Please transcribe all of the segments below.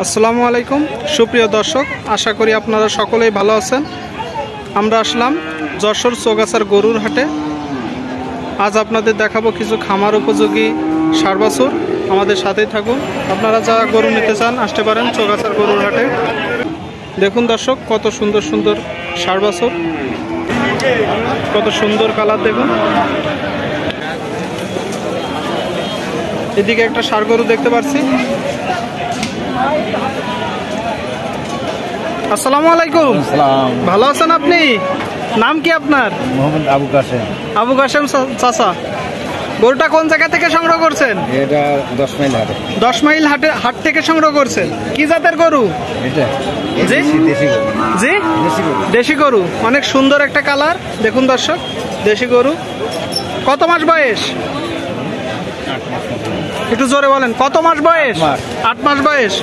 আসসালামু আলাইকুম সুপ্রিয় দর্শক, আশা করি আপনারা সকলেই ভালো আছেন। আমরা আসলাম যশোর চৌগাছার গরুর হাটে। আজ আপনাদের দেখাবো কিছু খামার উপযোগী ষাঁড় বাছুর। আমাদের সাথেই থাকুন। আপনারা যারা গরু নিতে চান আসতে পারেন চৌগাছার গরুর হাটে। দেখুন দর্শক, কত সুন্দর সুন্দর ষাঁড় বাছুর, কত সুন্দর কালার। দেখুন এদিকে একটা ষাঁড় গরু দেখতে পাচ্ছি। আসসালামু আলাইকুম। ভালো আছেন আপনি? নাম কি আপনার? মোহাম্মদ আবু কাসেম। আবু কাসেম চাচা, গরুটা কোন জায়গা থেকে সংগ্রহ করছেন? এটা 10 মাইল হাটে। 10 মাইল হাট থেকে সংগ্রহ করছেন। কি জাতের গরু? এটা জি দেশি গরু। জি দেশি গরু। দেশি গরু, অনেক সুন্দর একটা কালার। দেখুন দর্শক, দেশি গরু। কত মাস বয়স? 8 মাস। একটু জোরে বলেন, কত মাস বয়স? 8 মাস বয়স।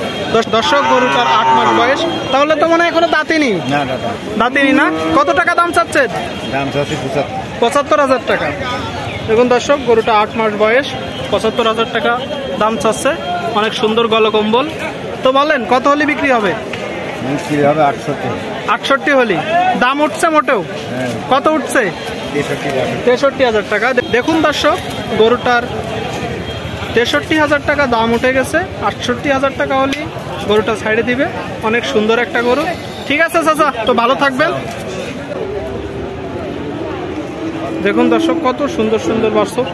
দর্শক, গরুটার 8 মাস বয়স। তাহলে তো মনে হয় এখনো দাঁতিনি। না দাদা, দাঁতিনি না? কত টাকা দাম চাচ্ছেন? দাম চাচ্ছি 75,000 টাকা। দেখুন দর্শক, গরুটা 8 মাস বয়স, 75,000 টাকা দাম চাচ্ছে। অনেক সুন্দর গলকম্বল। তো বলেন কত হলে বিক্রি হবে? বিক্রি হবে 68। 68 হলি। দাম উঠছে মোটেও? হ্যাঁ, কত উঠছে? 63,000 টাকা। দেখুন দর্শক, গরুটার 63,000 টাকা দাম উঠে গেছে। 68,000 টাকা হলে গরুটা ছাইড়ে দিবে। অনেক সুন্দর একটা গরু। ঠিক আছে চাচা, তো ভালো থাকবেন। দেখুন দর্শক, কত সুন্দর সুন্দর বাছুর।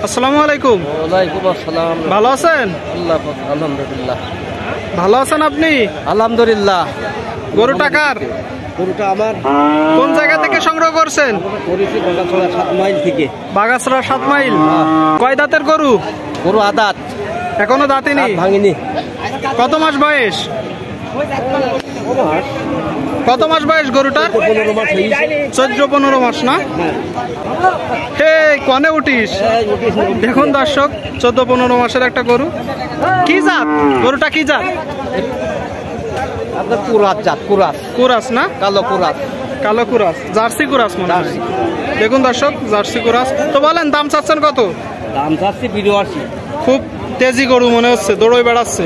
আসসালামু আলাইকুম। ওয়ালাইকুম আসসালাম। ভালো আছেন? আলহামদুলিল্লাহ। ভালো আছেন আপনি? আলহামদুলিল্লাহ। গরুটা কার? গরুটা আমার। কোন জায়গা থেকে সংগ্রহ করছেন? করেছি বাগাছড়া 7 মাইল থেকে। বাগাছড়া 7 মাইল। কয় দাঁতের গরু? গরু আদাত, এখনো দাঁতিনি। ভাঙিনি। কত মাস বয়স? কত মাস বয়স গরুটার? 15 মাস হয়েছে। 14-15 মাস না? হে কনে উঠিস। দেখুন দর্শক, 14-15 মাসের একটা গরু। কি জাত গরুটা? কি জাত? আপনার কুরাস জাত। কুরাস না? কালো কুরাস। কালো কুরাস, জার্সি কুরাস মনে হয়। দেখুন দর্শক, জার্সি কুরাস। তো বলেন দাম চাচ্ছেন কত? দাম চাচ্ছি 82। খুব তেজি গরু মনে হচ্ছে, দৌড়ই বেড়াচ্ছে।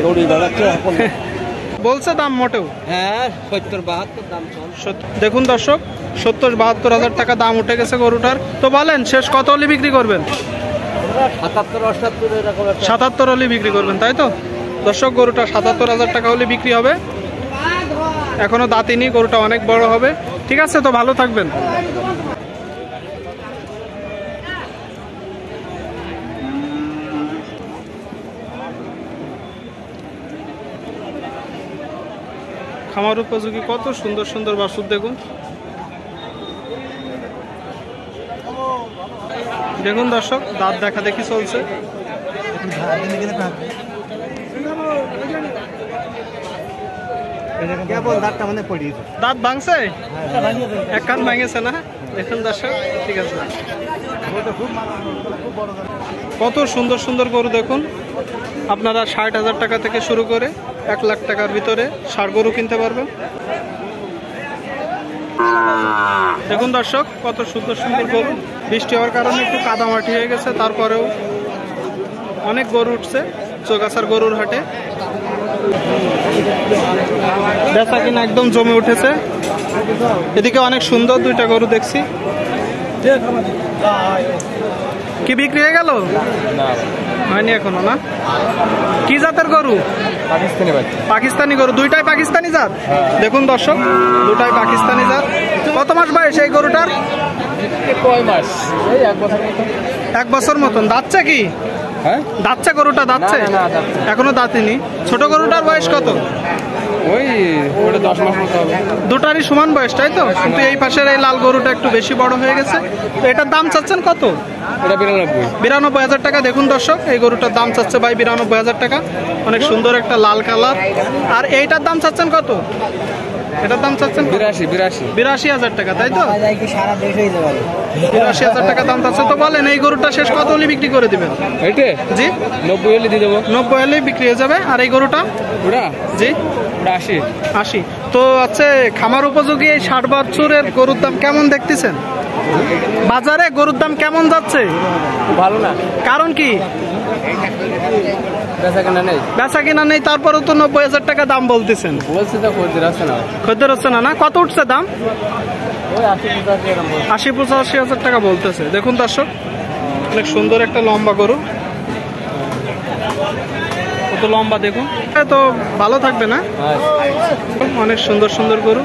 বলছে দাম মোটেও? হ্যাঁ, 70-72 দাম। দেখুন দর্শক, 70-72,000 টাকা দাম উঠে গেছে গরুটার। তো বলেন শেষ কত হলে বিক্রি করবেন? 77-78 এরকম। 77 হলে বিক্রি করবেন, তাই তো? দর্শক, গরুটা 77,000 টাকা হলে বিক্রি হবে। এখনো দাঁতিনি, গরুটা অনেক বড় হবে। ঠিক আছে, তো ভালো থাকবেন। খামার উপযোগী কত সুন্দর সুন্দর বাছুর। দেখুন দেখুন দর্শক, দাঁত দেখা দেখি চলছে। দাঁত ভাঙছে, এক কান ভাঙেছে না? দেখুন দর্শক, ঠিক আছে। কত সুন্দর সুন্দর গরু দেখুন। আপনারা 60,000 টাকা থেকে শুরু করে 1 লাখ টাকার ভিতরে ষাঁড় গরু কিনতে পারবেন। দেখুন দর্শক, কত সুন্দর সুন্দর গরু। বৃষ্টি হওয়ার কারণে একটু কাদামাটি হয়ে গেছে, তারপরেও অনেক গরু উঠছে চৌগাছার গরুর হাটে। বেচা কিনা একদম জমে উঠেছে। এদিকে অনেক সুন্দর 2টা গরু দেখছি। কি বিক্রি হয়ে গেল? হয়নি এখনো না? কি জাতের গরু? পাকিস্তানি গরু। 2টাই পাকিস্তানি জাত। দেখুন দর্শক, 2টাই পাকিস্তানি জাত। কত মাস বয়স এই গরুটার? 1 বছর মতন। দাঁতছে কি? দাঁতছে গরুটা? দাঁতছে এখনো দাঁতিনি। ছোট গরুটার বয়স কত? ওই 10 মাস মতো হবে। 2টারই সমান বয়স, তাই তো? কিন্তু এই পাশের এই লাল গরুটা একটু বেশি বড় হয়ে গেছে। তো এটার দাম চাচ্ছেন কত? এটা 92,000 টাকা। দেখুন দর্শক, এই গরুটার দাম চাচ্ছে ভাই 92,000 টাকা। অনেক সুন্দর একটা লাল কালার। আর এইটার দাম চাচ্ছেন কত? এটার দাম চাচ্ছেন 82,000 টাকা, তাই তো? 82,000 টাকা দাম চাচ্ছে। তো বলেন এই গরুটা শেষ কত হলে বিক্রি করে দিবেন? এইটা জি 90 হলে দিয়ে দেবো। 90 হলে বিক্রি হয়ে যাবে। আর এই গরুটা? ওটা জি ওটা 80। 80। তো আছে খামার উপযোগী এই 60 বছরের গরুর দাম কেমন দেখতেছেন? বাজারে গরুর দাম কেমন যাচ্ছে? ভালো না, কারণ কি? বেচা কেনা নেই। বেচা কিনা নেই, তারপরেও তো 90,000 টাকা দাম বলতেছেন। বলছে তো খরিদ্দার আছে না। খদ্দের হচ্ছে না? না, কত উঠছে দাম? ওই 80-85 এরকম বলছে। 80-85,000 টাকা বলতেছে। দেখুন দর্শক, অনেক সুন্দর একটা লম্বা গরু, কত লম্বা দেখুন। তো ভালো থাকবে না? অনেক সুন্দর সুন্দর গরু।